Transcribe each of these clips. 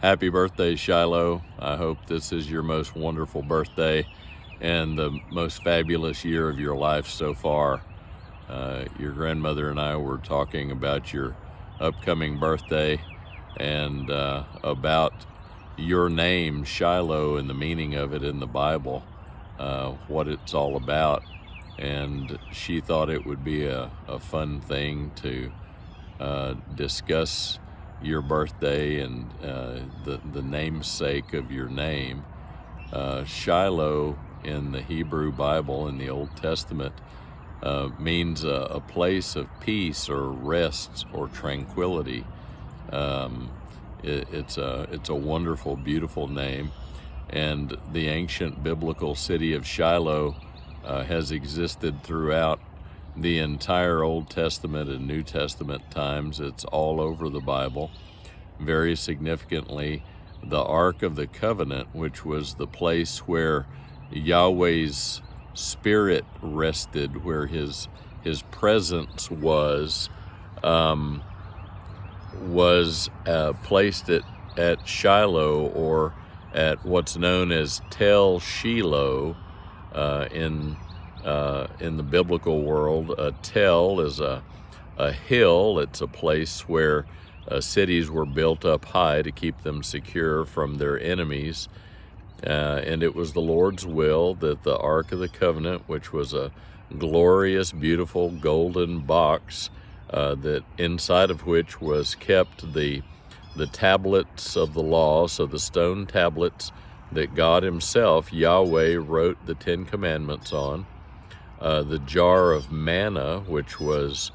Happy birthday, Shiloh. I hope this is your most wonderful birthday and the most fabulous year of your life so far. Your grandmother and I were talking about your upcoming birthday and about your name, Shiloh, and the meaning of it in the Bible, what it's all about. And she thought it would be a fun thing to discuss your birthday and the namesake of your name. Shiloh in the Hebrew Bible in the Old Testament means a place of peace or rest or tranquility. It's a wonderful, beautiful name, and the ancient biblical city of Shiloh has existed throughout the entire Old Testament and New Testament times. It's all over the Bible. Very significantly, the Ark of the Covenant, which was the place where Yahweh's Spirit rested, where his presence was placed at Shiloh, or at what's known as Tel Shiloh in the biblical world. A tel is a hill. It's a place where cities were built up high to keep them secure from their enemies. And it was the Lord's will that the Ark of the Covenant, which was a glorious, beautiful golden box, that inside of which was kept the tablets of the law, so the stone tablets that God himself, Yahweh, wrote the Ten Commandments on, the jar of manna, which was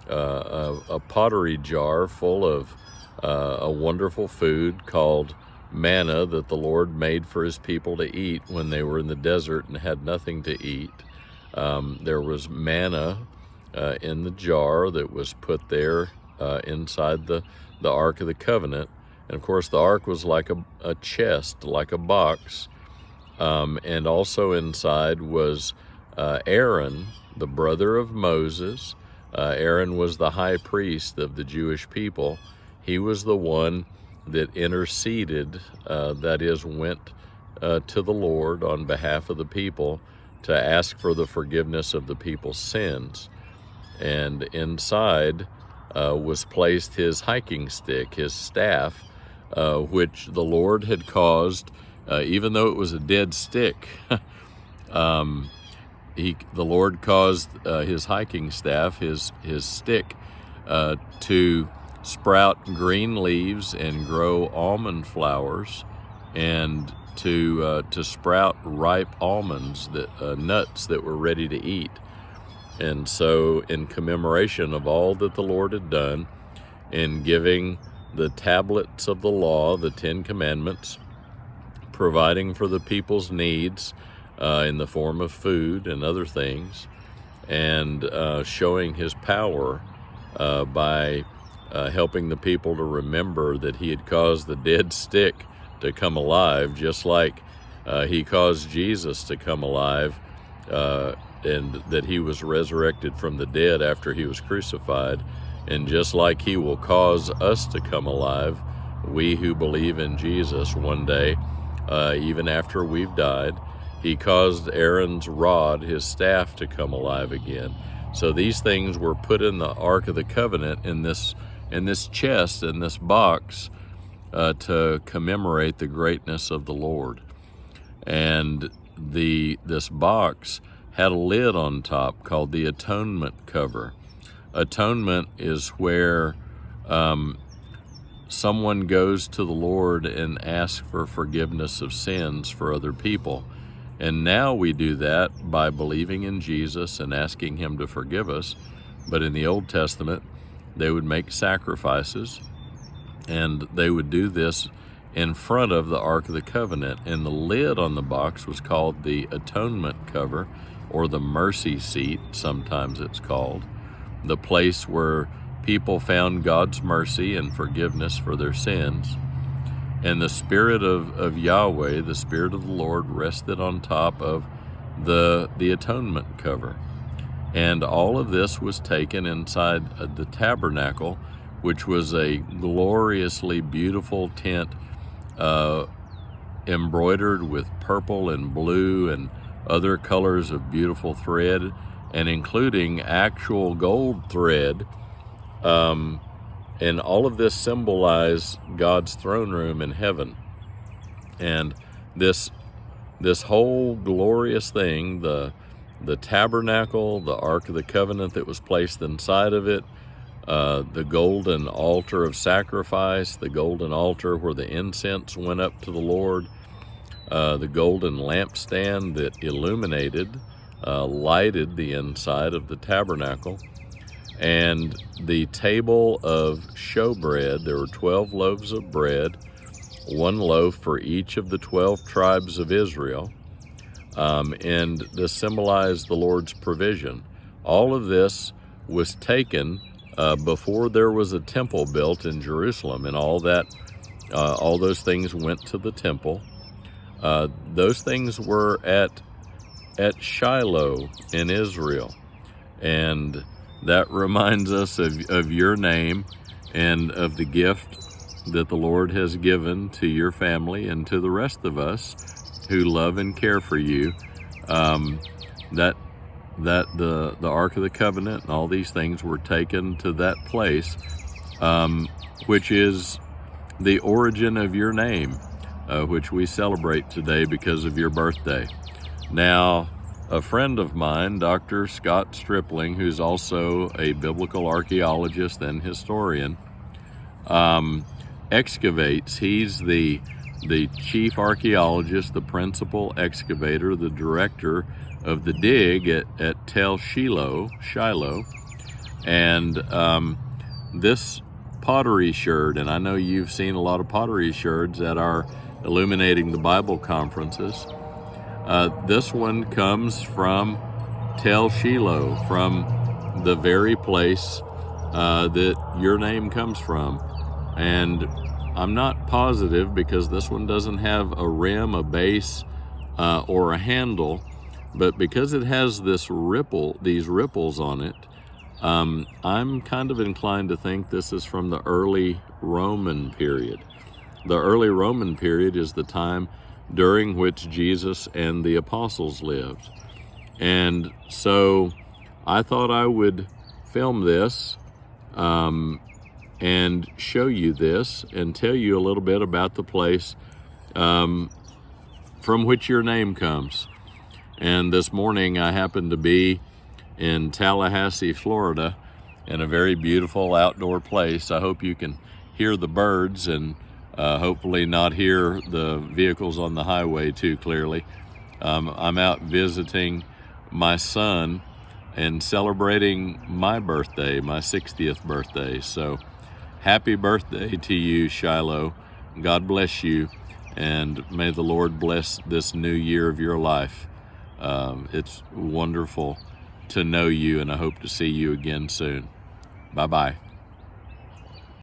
a pottery jar full of a wonderful food called manna that the Lord made for his people to eat when they were in the desert and had nothing to eat. There was manna in the jar that was put there inside the Ark of the Covenant. And of course, the Ark was like a chest, like a box. And also inside was Aaron, the brother of Moses. Aaron was the high priest of the Jewish people. He was the one that interceded, that is, went to the Lord on behalf of the people to ask for the forgiveness of the people's sins. And inside was placed his hiking stick, his staff, which the Lord had caused, even though it was a dead stick, the Lord caused his hiking staff, his stick, to sprout green leaves and grow almond flowers, and to sprout ripe almonds, nuts that were ready to eat. And so, in commemoration of all that the Lord had done in giving the tablets of the law, the Ten Commandments, providing for the people's needs in the form of food and other things, and showing his power by helping the people to remember that he had caused the dead stick to come alive, just like he caused Jesus to come alive, and that he was resurrected from the dead after he was crucified. And just like he will cause us to come alive, we who believe in Jesus, one day, even after we've died, he caused Aaron's rod, his staff, to come alive again. So these things were put in the Ark of the Covenant in this chest, in this box, to commemorate the greatness of the Lord. And this box had a lid on top called the atonement cover. Atonement is where someone goes to the Lord and asks for forgiveness of sins for other people. And now we do that by believing in Jesus and asking him to forgive us. But in the Old Testament, they would make sacrifices, and they would do this in front of the Ark of the Covenant. And the lid on the box was called the atonement cover, or the mercy seat, sometimes it's called, the place where people found God's mercy and forgiveness for their sins. And the Spirit of Yahweh, the Spirit of the Lord, rested on top of the atonement cover. And all of this was taken inside the tabernacle, which was a gloriously beautiful tent embroidered with purple and blue and other colors of beautiful thread, and including actual gold thread. And all of this symbolized God's throne room in heaven. And this whole glorious thing, the tabernacle, the Ark of the Covenant that was placed inside of it, the golden altar of sacrifice, the golden altar where the incense went up to the Lord, the golden lampstand that illuminated, lighted the inside of the tabernacle, and the table of showbread. There were 12 loaves of bread, one loaf for each of the 12 tribes of Israel, and this symbolized the Lord's provision. All of this was taken before there was a temple built in Jerusalem, and all those things went to the temple. Those things were at Shiloh in Israel, and that reminds us of your name and of the gift that the Lord has given to your family and to the rest of us who love and care for you. That the Ark of the Covenant and all these things were taken to that place, which is the origin of your name, which we celebrate today because of your birthday. Now, a friend of mine, Dr. Scott Stripling, who's also a biblical archaeologist and historian, excavates. He's the chief archaeologist, the principal excavator, the director of the dig at Tel Shiloh, and this pottery sherd, and I know you've seen a lot of pottery sherds at our Illuminating the Bible conferences. This one comes from Tel Shiloh, from the very place that your name comes from. And I'm not positive because this one doesn't have a rim, a base, or a handle, but because it has these ripples on it, I'm kind of inclined to think this is from the early Roman period. The early Roman period is the time during which Jesus and the apostles lived. And so I thought I would film this and show you this and tell you a little bit about the place from which your name comes. And this morning I happened to be in Tallahassee, Florida, in a very beautiful outdoor place. I hope you can hear the birds and hopefully not hear the vehicles on the highway too clearly. I'm out visiting my son and celebrating my birthday, my 60th birthday. So happy birthday to you, Shiloh. God bless you, and may the Lord bless this new year of your life. It's wonderful to know you, and I hope to see you again soon. Bye-bye.